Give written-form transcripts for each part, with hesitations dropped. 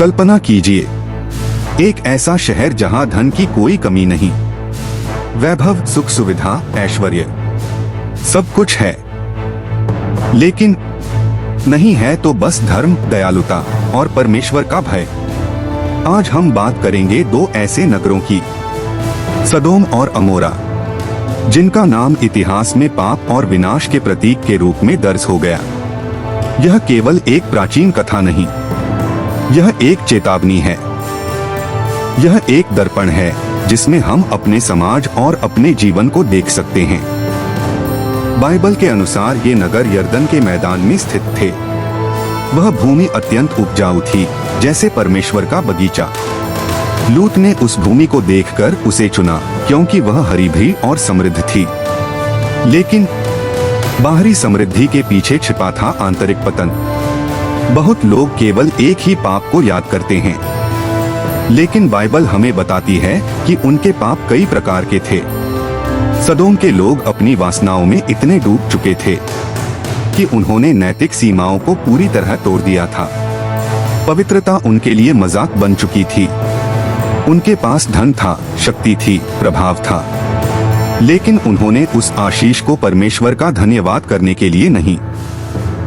कल्पना कीजिए, एक ऐसा शहर जहां धन की कोई कमी नहीं, वैभव, सुख, सुविधा, ऐश्वर्य सब कुछ है, लेकिन नहीं है तो बस धर्म, दयालुता और परमेश्वर का भय। आज हम बात करेंगे दो ऐसे नगरों की, सदोम और अमोरा, जिनका नाम इतिहास में पाप और विनाश के प्रतीक के रूप में दर्ज हो गया। यह केवल एक प्राचीन कथा नहीं, यह एक चेतावनी है। यह एक दर्पण है जिसमें हम अपने समाज और अपने जीवन को देख सकते हैं। बाइबल के अनुसार ये नगर यर्दन के मैदान में स्थित थे। वह भूमि अत्यंत उपजाऊ थी, जैसे परमेश्वर का बगीचा। लूत ने उस भूमि को देखकर उसे चुना क्योंकि वह हरी भरी और समृद्ध थी। लेकिन बाहरी समृद्धि के पीछे छिपा था आंतरिक पतन। बहुत लोग केवल एक ही पाप को याद करते हैं, लेकिन बाइबल हमें बताती है कि उनके पाप कई प्रकार के थे। सदोम के लोग अपनी वासनाओं में इतने डूब चुके थे कि उन्होंने नैतिक सीमाओं को पूरी तरह तोड़ दिया था। पवित्रता उनके लिए मजाक बन चुकी थी। उनके पास धन था, शक्ति थी, प्रभाव था, लेकिन उन्होंने उस आशीष को परमेश्वर का धन्यवाद करने के लिए नहीं,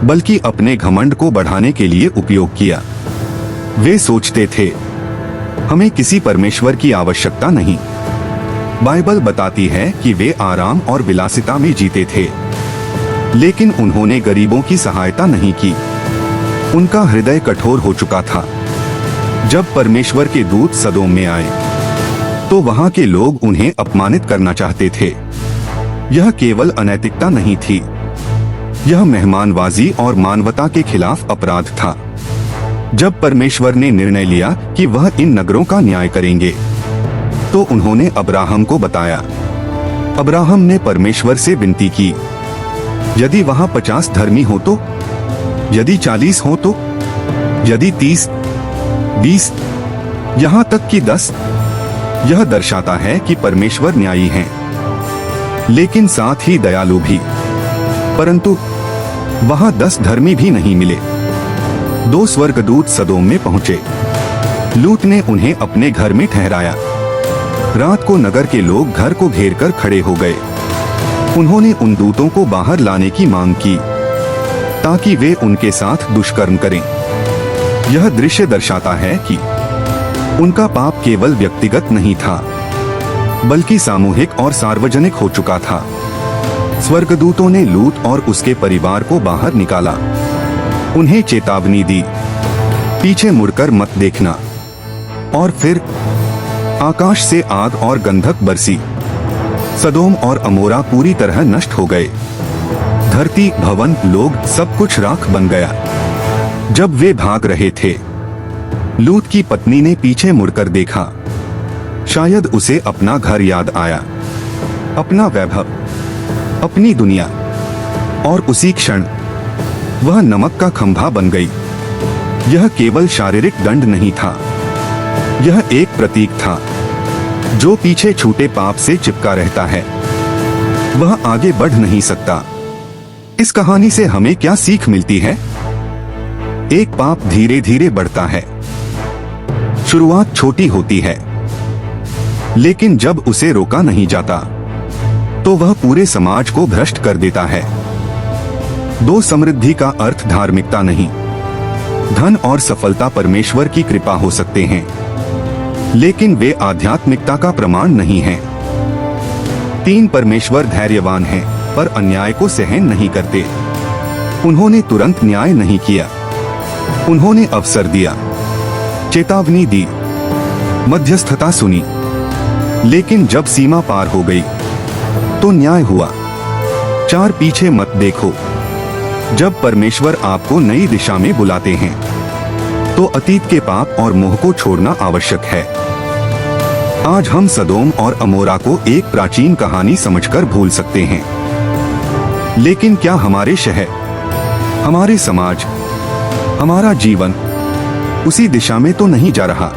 बल्कि अपने घमंड को बढ़ाने के लिए उपयोग किया। वे सोचते थे, हमें किसी परमेश्वर की आवश्यकता नहीं। बाइबल बताती है कि वे आराम और विलासिता में जीते थे, लेकिन उन्होंने गरीबों की सहायता नहीं की। उनका हृदय कठोर हो चुका था। जब परमेश्वर के दूत सदोम में आए, तो वहां के लोग उन्हें अपमानित करना चाहते थे। यह केवल अनैतिकता नहीं थी, यह मेहमानबाजी और मानवता के खिलाफ अपराध था। जब परमेश्वर ने निर्णय लिया कि वह इन नगरों का न्याय करेंगे, तो उन्होंने अब्राहम को बताया। अब्राहम ने परमेश्वर से विनती की, यदि वहां 50 धर्मी हो तो, यदि 40 हो तो, यदि 30, 20, यहाँ तक कि 10। यह दर्शाता है कि परमेश्वर न्यायी हैं, लेकिन साथ ही दयालु भी। परंतु वहां 10 धर्मी भी नहीं मिले। 2 स्वर्गदूत सदोम में पहुंचे। लूत ने उन्हें अपने घर में ठहराया। रात को नगर के लोग घर को घेरकर खड़े हो गए। उन्होंने उन दूतों को बाहर लाने की मांग की ताकि वे उनके साथ दुष्कर्म करें। यह दृश्य दर्शाता है कि उनका पाप केवल व्यक्तिगत नहीं था, बल्कि सामूहिक और सार्वजनिक हो चुका था। स्वर्गदूतों ने लूत और उसके परिवार को बाहर निकाला। उन्हें चेतावनी दी, पीछे मुड़कर मत देखना। और फिर आकाश से आग और गंधक बरसी। सदोम और अमोरा पूरी तरह नष्ट हो गए। धरती, भवन, लोग, सब कुछ राख बन गया। जब वे भाग रहे थे, लूत की पत्नी ने पीछे मुड़कर देखा। शायद उसे अपना घर याद आया, अपना वैभव, अपनी दुनिया, और उसी क्षण वह नमक का खंभा बन गई। यह केवल शारीरिक दंड नहीं था, यह एक प्रतीक था। जो पीछे छूटे पाप से चिपका रहता है, वह आगे बढ़ नहीं सकता। इस कहानी से हमें क्या सीख मिलती है? एक पाप धीरे धीरे बढ़ता है। शुरुआत छोटी होती है, लेकिन जब उसे रोका नहीं जाता, तो वह पूरे समाज को भ्रष्ट कर देता है। 2 समृद्धि का अर्थ धार्मिकता नहीं। धन और सफलता परमेश्वर की कृपा हो सकते हैं, लेकिन वे आध्यात्मिकता का प्रमाण नहीं हैं। 3 परमेश्वर धैर्यवान हैं, पर अन्याय को सहन नहीं करते। उन्होंने तुरंत न्याय नहीं किया, उन्होंने अवसर दिया, चेतावनी दी, मध्यस्थता सुनी, लेकिन जब सीमा पार हो गई, तो न्याय हुआ। 4 पीछे मत देखो। जब परमेश्वर आपको नई दिशा में बुलाते हैं, तो अतीत के पाप और मोह को छोड़ना आवश्यक है। आज हम सदोम और अमोरा को एक प्राचीन कहानी समझकर भूल सकते हैं, लेकिन क्या हमारे शहर, हमारे समाज, हमारा जीवन उसी दिशा में तो नहीं जा रहा?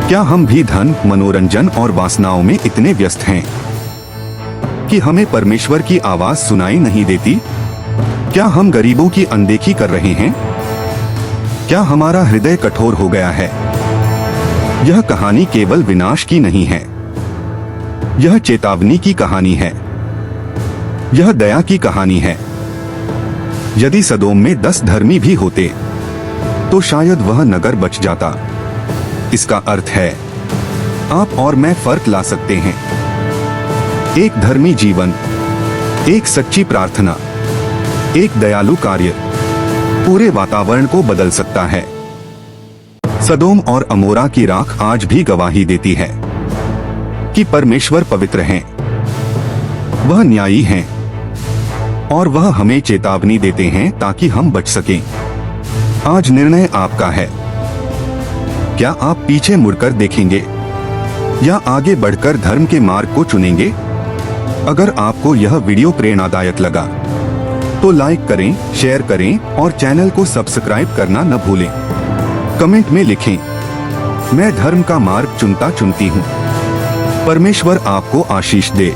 क्या हम भी धन, मनोरंजन और वासनाओं में इतने व्यस्त हैं कि हमें परमेश्वर की आवाज सुनाई नहीं देती? क्या हम गरीबों की अनदेखी कर रहे हैं? क्या हमारा हृदय कठोर हो गया है? यह कहानी केवल विनाश की नहीं है, यह चेतावनी की कहानी है, यह दया की कहानी है। यदि सदोम में 10 धर्मी भी होते तो शायद वह नगर बच जाता। इसका अर्थ है आप और मैं फर्क ला सकते हैं। एक धर्मी जीवन, एक सच्ची प्रार्थना, एक दयालु कार्य पूरे वातावरण को बदल सकता है। सदोम और अमोरा की राख आज भी गवाही देती है कि परमेश्वर पवित्र हैं, वह न्यायी हैं और वह हमें चेतावनी देते हैं ताकि हम बच सकें। आज निर्णय आपका है। क्या आप पीछे मुड़कर देखेंगे या आगे बढ़कर धर्म के मार्ग को चुनेंगे? अगर आपको यह वीडियो प्रेरणादायक लगा तो लाइक करें, शेयर करें और चैनल को सब्सक्राइब करना न भूलें। कमेंट में लिखें, मैं धर्म का मार्ग चुनती हूँ। परमेश्वर आपको आशीष दे।